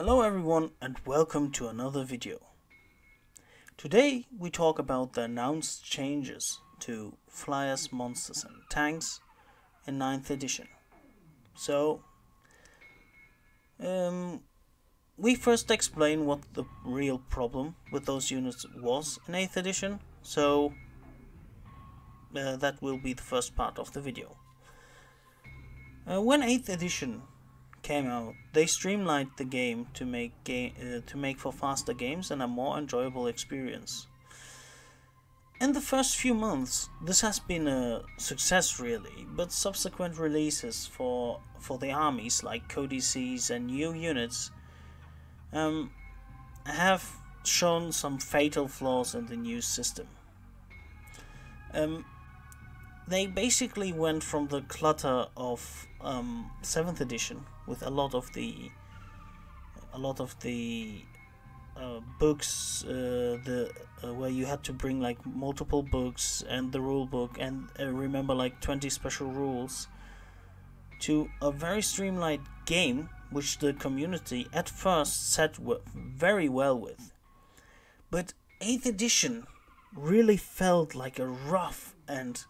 Hello everyone and welcome to another video. Today we talk about the announced changes to flyers, monsters and tanks in 9th edition. So, we first explain what the real problem with those units was in 8th edition, so that will be the first part of the video. When 8th edition came out, they streamlined the game to make for faster games and a more enjoyable experience. In the first few months, this has been a success really, but subsequent releases for the armies like codices and new units have shown some fatal flaws in the new system. They basically went from the clutter of 7th edition with a lot of the books, where you had to bring like multiple books and the rule book and remember like 20 special rules, to a very streamlined game which the community at first sat very well with. But 8th edition really felt like a rough and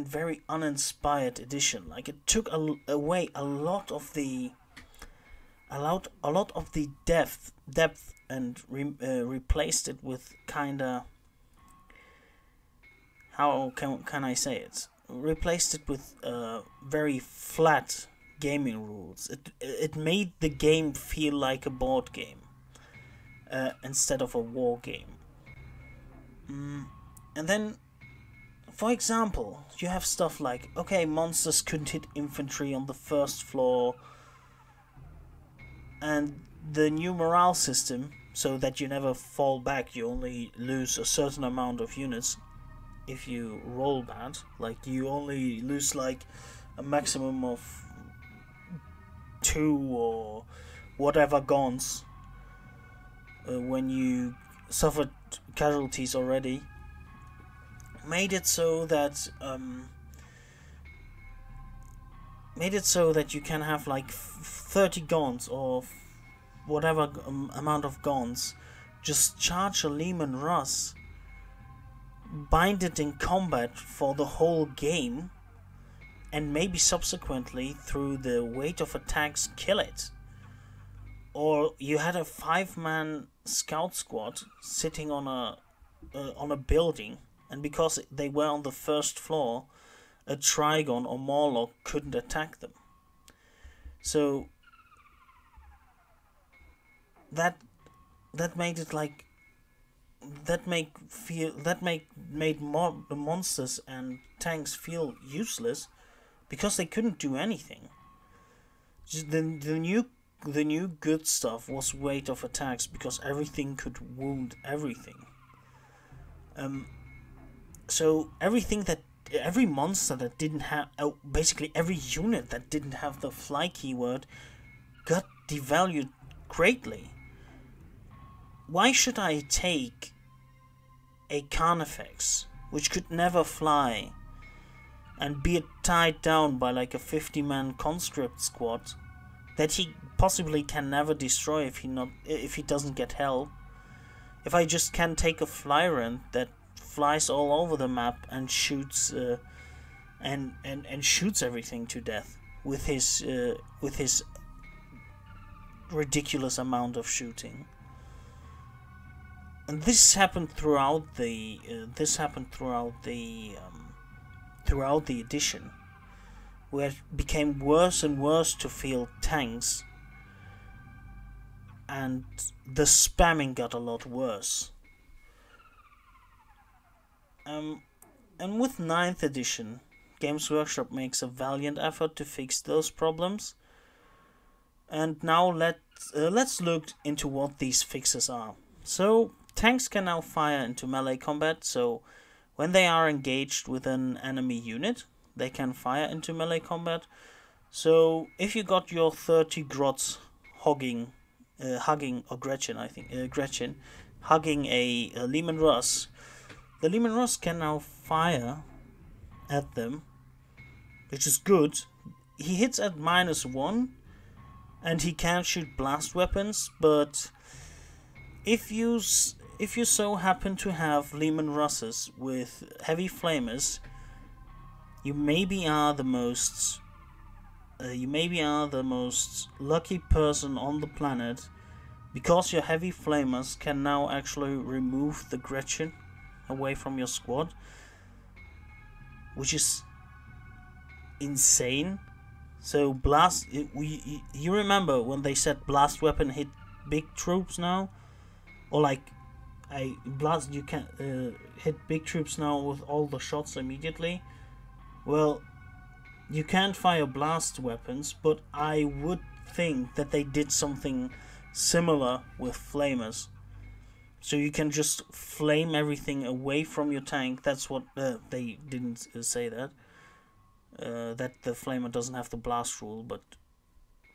very uninspired edition. Like it took away a lot of the depth and replaced it with kinda, how can I say it? Replaced it with very flat gaming rules. It made the game feel like a board game instead of a war game. And then, for example, you have stuff like, okay, monsters couldn't hit infantry on the first floor, and the new morale system, so that you never fall back, you only lose a certain amount of units if you roll bad. Like, you only lose like a maximum of 2 or whatever guns when you suffered casualties already. Made it so that you can have like 30 guns or whatever amount of guns, just charge a Lehman Russ, bind it in combat for the whole game, and maybe subsequently through the weight of attacks kill it. Or you had a 5-man scout squad sitting on a building, and because they were on the first floor, a Trigon or Morlock couldn't attack them. So that made it like made the monsters and tanks feel useless because they couldn't do anything. Just the new good stuff was weight of attacks, because everything could wound everything. So every monster that didn't have, basically every unit that didn't have the fly keyword got devalued greatly. Why should I take a Carnifex, which could never fly, and be tied down by like a 50-man conscript squad that he possibly can never destroy if he doesn't get help? If I just can take a Flyrant that flies all over the map and shoots and shoots everything to death with his ridiculous amount of shooting. And this happened throughout the edition, where it became worse and worse to field tanks, and the spamming got a lot worse. And with 9th edition, Games Workshop makes a valiant effort to fix those problems. And now let's look into what these fixes are. So, tanks can now fire into melee combat, so when they are engaged with an enemy unit, they can fire into melee combat. So if you got your 30 grots hugging Gretchen hugging a Lehman Russ, the Lehman Russ can now fire at them, which is good. he hits at -1, and he can shoot blast weapons. But if you so happen to have Lehman Russes with heavy flamers, you maybe are the most lucky person on the planet, because your heavy flamers can now actually remove the Gretchen away from your squad, which is insane. So you remember when they said blast weapon hit big troops now, or like you can hit big troops now with all the shots immediately. Well, you can't fire blast weapons, but I would think that they did something similar with flamers. So you can just flame everything away from your tank. That's what they didn't say that. That the flamer doesn't have the blast rule, but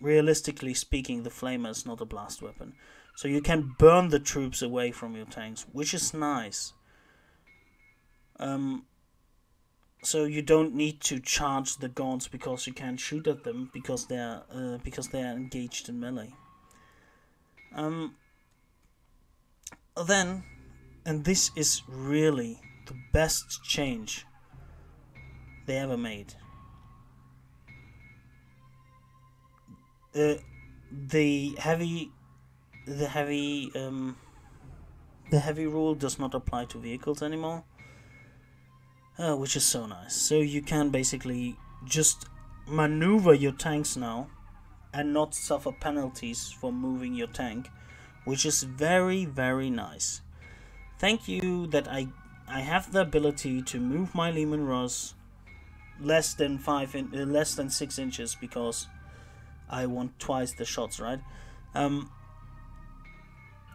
realistically speaking, the flamer is not a blast weapon. So you can burn the troops away from your tanks, which is nice. So you don't need to charge the gaunts because you can't shoot at them because they are engaged in melee. Then, and this is really the best change they ever made. The heavy rule does not apply to vehicles anymore, which is so nice. So you can basically just maneuver your tanks now and not suffer penalties for moving your tank, which is very, very nice. Thank you that I have the ability to move my Lehman Russ less than 6 inches, because I want twice the shots, right?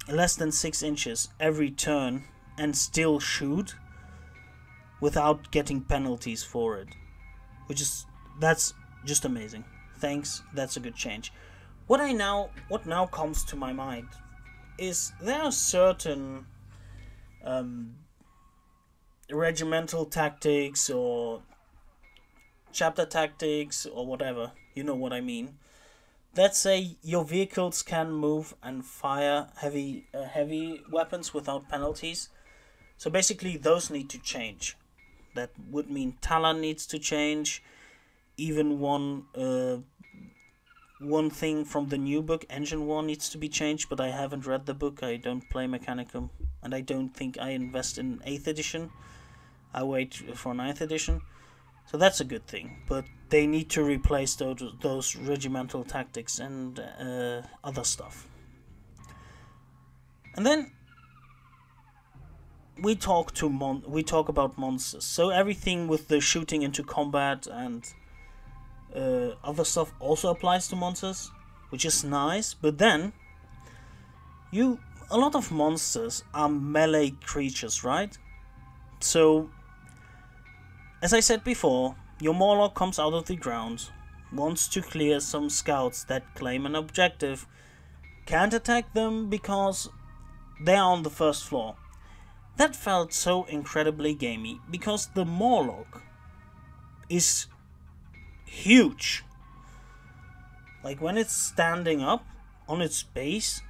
Less than 6 inches every turn, and still shoot without getting penalties for it, that's just amazing. Thanks, that's a good change. What now comes to my mind is there are certain regimental tactics or chapter tactics or whatever, you know what I mean. Let's say your vehicles can move and fire heavy weapons without penalties. So basically those need to change. That would mean Talon needs to change. Even one thing from the new book, Engine War, needs to be changed, but I haven't read the book. I don't play Mechanicum, and I don't think I invest in 8th edition. I wait for 9th edition. So that's a good thing, but they need to replace those regimental tactics and other stuff. And then we talk about monsters. So everything with the shooting into combat and other stuff also applies to monsters, which is nice. But then a lot of monsters are melee creatures, right? So as I said before, your Morlock comes out of the ground, wants to clear some scouts that claim an objective, can't attack them because they are on the first floor. That felt so incredibly gamey, because the Morlock is huge. Like when it's standing up on its base,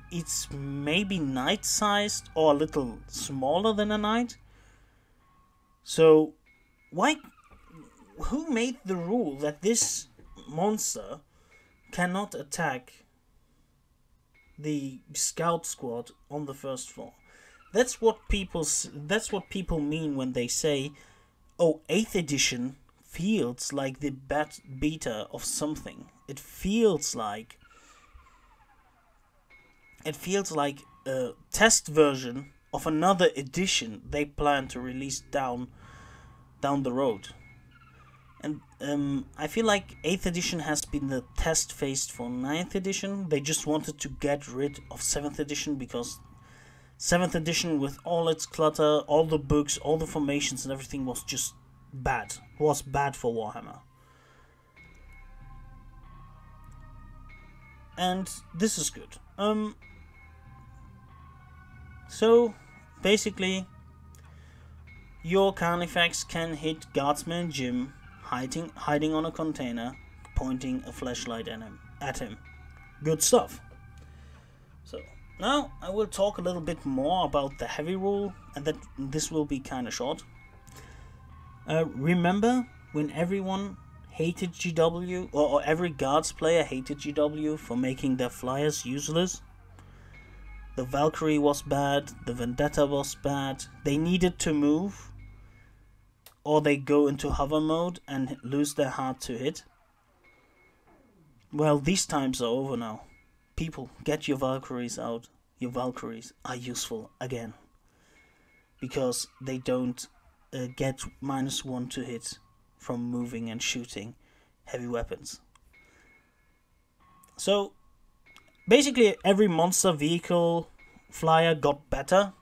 it's maybe knight-sized or a little smaller than a knight. So who made the rule that this monster cannot attack the scout squad on the first floor? That's what people mean when they say, "Oh, 8th edition feels like the beta of something. It feels like a test version of another edition they plan to release down the road." And I feel like 8th edition has been the test phase for 9th edition. They just wanted to get rid of 7th edition, because 7th edition, with all its clutter, all the books, all the formations and everything, was just bad. Was bad for Warhammer. And this is good. So basically, your Carnifex can hit Guardsman Jim hiding on a container pointing a flashlight at him. Good stuff. So now I will talk a little bit more about the heavy rule, and that this will be kind of short. Remember when everyone hated GW, or every Guards player hated GW for making their flyers useless? The Valkyrie was bad, the Vendetta was bad, they needed to move, or they go into hover mode and lose their hard to hit. Well, these times are over now. People, get your Valkyries out. Your Valkyries are useful again. Because they don't get -1 to hit from moving and shooting heavy weapons. So, basically every monster, vehicle, flyer got better.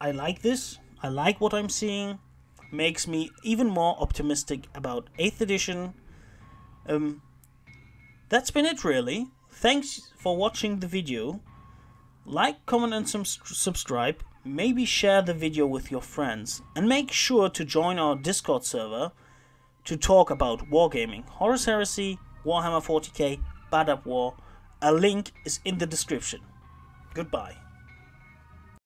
I like this. I like what I'm seeing. Makes me even more optimistic about 8th edition. That's been it really. Thanks for watching the video. Like, comment and subscribe. Maybe share the video with your friends. And make sure to join our Discord server to talk about wargaming, Horus Heresy, Warhammer 40k, Bad Up War. A link is in the description. Goodbye.